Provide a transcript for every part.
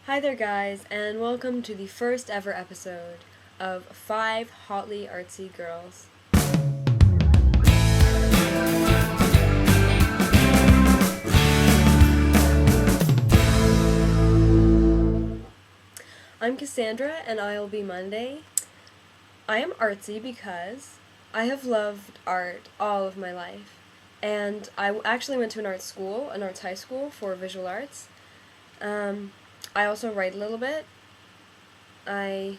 Hi there, guys, and welcome to the first ever episode of Five Hotly Artsy Girls. I'm Cassandra, and I'll be Monday. I am artsy because I have loved art all of my life, and I actually went to an arts high school for visual arts. I also write a little bit. I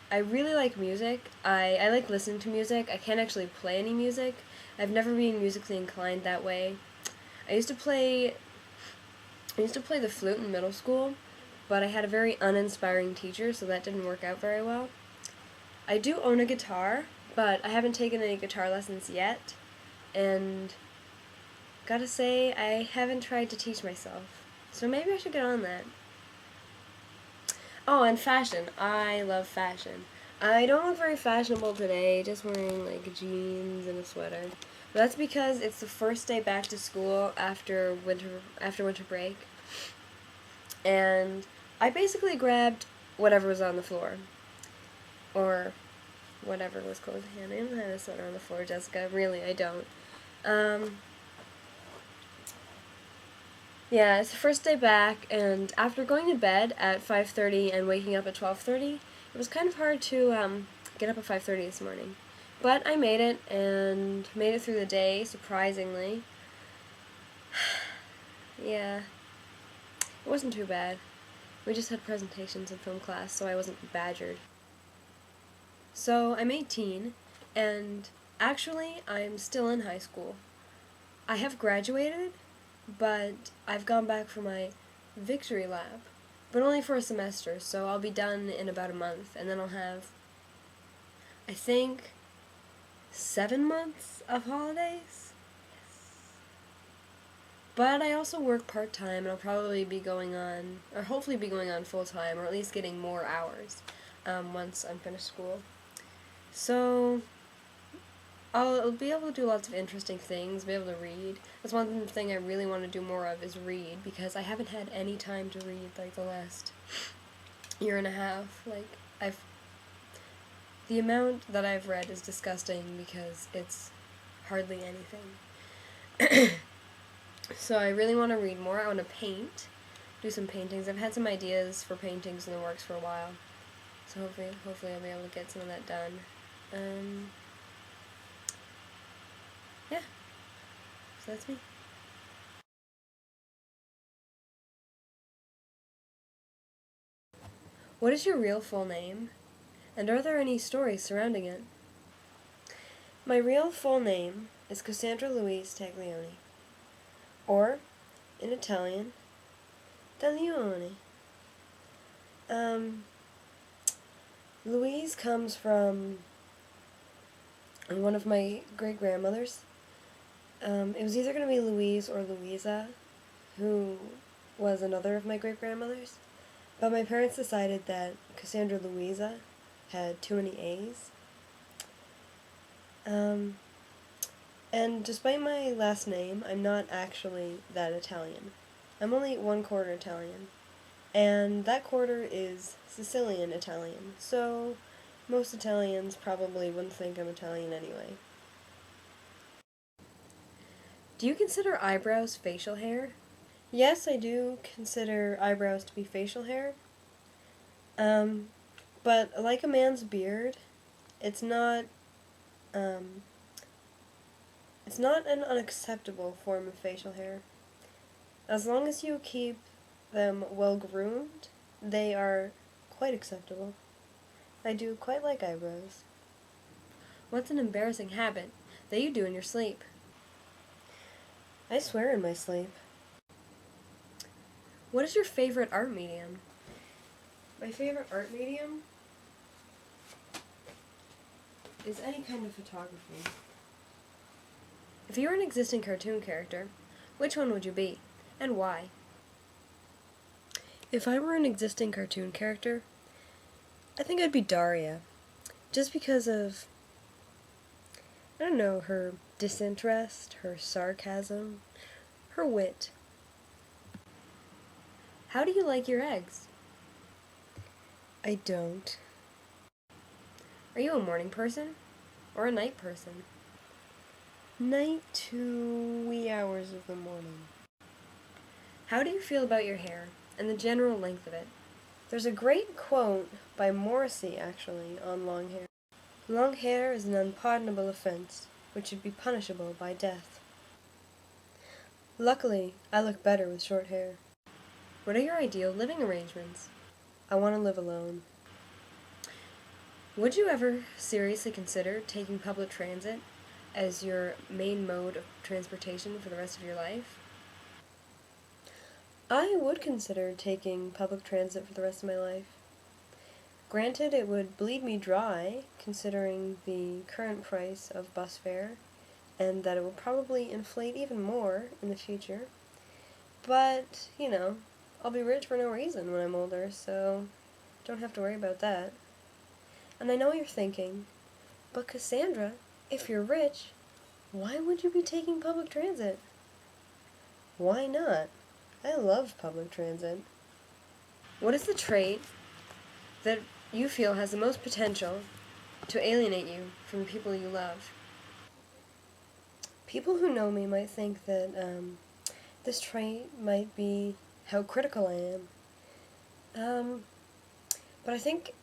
I really like music. I like listening to music. I can't actually play any music. I've never been musically inclined that way. I used to play I used to play the flute in middle school, but I had a very uninspiring teacher, so that didn't work out very well. I do own a guitar, but I haven't taken any guitar lessons yet, and gotta say, I haven't tried to teach myself. So maybe I should get on that. Oh, and fashion. I love fashion. I don't look very fashionable today, just wearing like jeans and a sweater. But that's because it's the first day back to school after winter break. And I basically grabbed whatever was on the floor. Or whatever was close to hand. I don't have a sweater on the floor, Jessica. Really, I don't. Um, Yeah, it's the first day back, and after going to bed at 5:30 and waking up at 12:30, it was kind of hard to get up at 5:30 this morning. But I made it, and made it through the day, surprisingly. Yeah, it wasn't too bad. We just had presentations in film class, so I wasn't badgered. So I'm 18, and actually, I'm still in high school. I have graduated, but I've gone back for my victory lap, but only for a semester, so I'll be done in about a month, and then I'll have, I think, 7 months of holidays. But I also work part-time, and I'll probably be going on, or hopefully be going on full-time, or at least getting more hours once I'm finished school. So I'll be able to do lots of interesting things, be able to read. That's one thing I really want to do more of is read, because I haven't had any time to read, like, the last year and a half. Like, the amount that I've read is disgusting because it's hardly anything. So I really want to read more. I want to paint, do some paintings. I've had some ideas for paintings in the works for a while, so hopefully I'll be able to get some of that done. Yeah, so that's me. What is your real full name? And are there any stories surrounding it? My real full name is Cassandra Louise Taglioni, or, in Italian, Taglioni. Louise comes from one of my great-grandmothers. It was either going to be Louise or Louisa, who was another of my great-grandmothers, but my parents decided that Cassandra Louisa had too many A's. And despite my last name, I'm not actually that Italian. I'm only 1/4 Italian, and that quarter is Sicilian Italian, so most Italians probably wouldn't think I'm Italian anyway. Do you consider eyebrows facial hair? Yes, I do consider eyebrows to be facial hair. But like a man's beard, it's not, um, it's not an unacceptable form of facial hair. As long as you keep them well groomed, they are quite acceptable. I do quite like eyebrows. What's an embarrassing habit that you do in your sleep? I swear in my sleep. What is your favorite art medium? My favorite art medium is any kind of photography. If you were an existing cartoon character, which one would you be, and why? If I were an existing cartoon character, I think I'd be Daria, just because of, I don't know, her disinterest, her sarcasm, her wit. How do you like your eggs? I don't. Are you a morning person or a night person? Night to wee hours of the morning. How do you feel about your hair and the general length of it? There's a great quote by Morrissey, actually, on long hair. Long hair is an unpardonable offense, which should be punishable by death. Luckily, I look better with short hair. What are your ideal living arrangements? I want to live alone. Would you ever seriously consider taking public transit as your main mode of transportation for the rest of your life? I would consider taking public transit for the rest of my life. Granted, it would bleed me dry, considering the current price of bus fare, and that it will probably inflate even more in the future. But, I'll be rich for no reason when I'm older, so don't have to worry about that. And I know you're thinking, but Cassandra, if you're rich, why would you be taking public transit? Why not? I love public transit. What is the trait that you feel has the most potential to alienate you from the people you love? People who know me might think that this trait might be how critical I am. But I think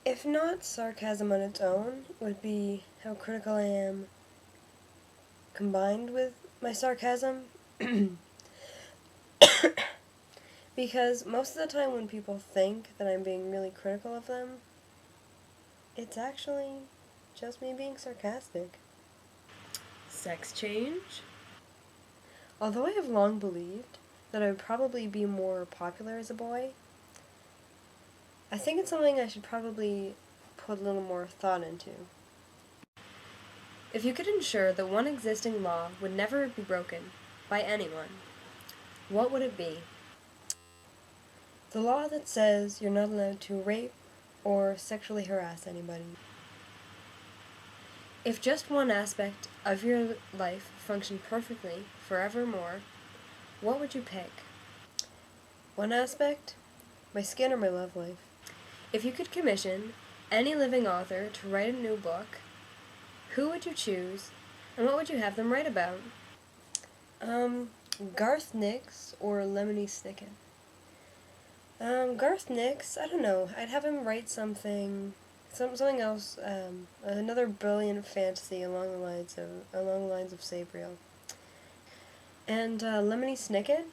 if not sarcasm on its own, it would be how critical I am combined with my sarcasm. Because most of the time when people think that I'm being really critical of them, it's actually just me being sarcastic. Sex change? Although I have long believed that I would probably be more popular as a boy, I think it's something I should probably put a little more thought into. If you could ensure that one existing law would never be broken by anyone, what would it be? The law that says you're not allowed to rape or sexually harass anybody. If just one aspect of your life functioned perfectly forevermore, what would you pick? One aspect? My skin or my love life? If you could commission any living author to write a new book, who would you choose, and what would you have them write about? Garth Nix or Lemony Snicket? Garth Nix, I don't know. I'd have him write something else, another brilliant fantasy along the lines of Sabriel. And Lemony Snicket,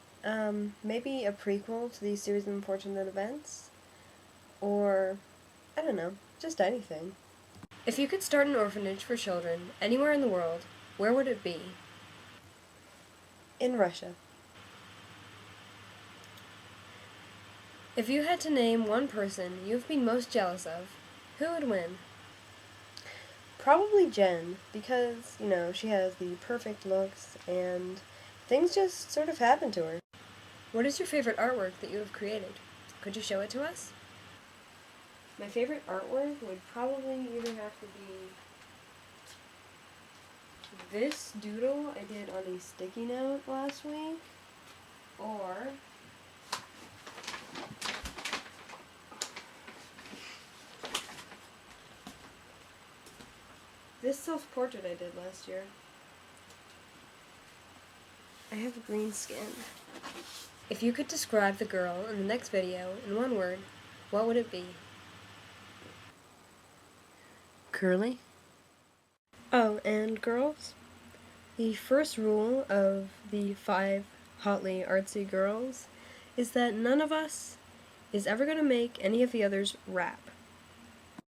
maybe a prequel to these series of unfortunate events, or I don't know, just anything. If you could start an orphanage for children anywhere in the world, where would it be? In Russia. If you had to name one person you've been most jealous of, who would win? Probably Jen, because, she has the perfect looks, and things just sort of happen to her. What is your favorite artwork that you have created? Could you show it to us? My favorite artwork would probably either have to be this doodle I did on a sticky note last week, or this self-portrait I did last year. I have green skin. If you could describe the girl in the next video in one word, what would it be? Curly. Oh, and girls, the first rule of the 5 hotly artsy girls is that none of us is ever going to make any of the others rap.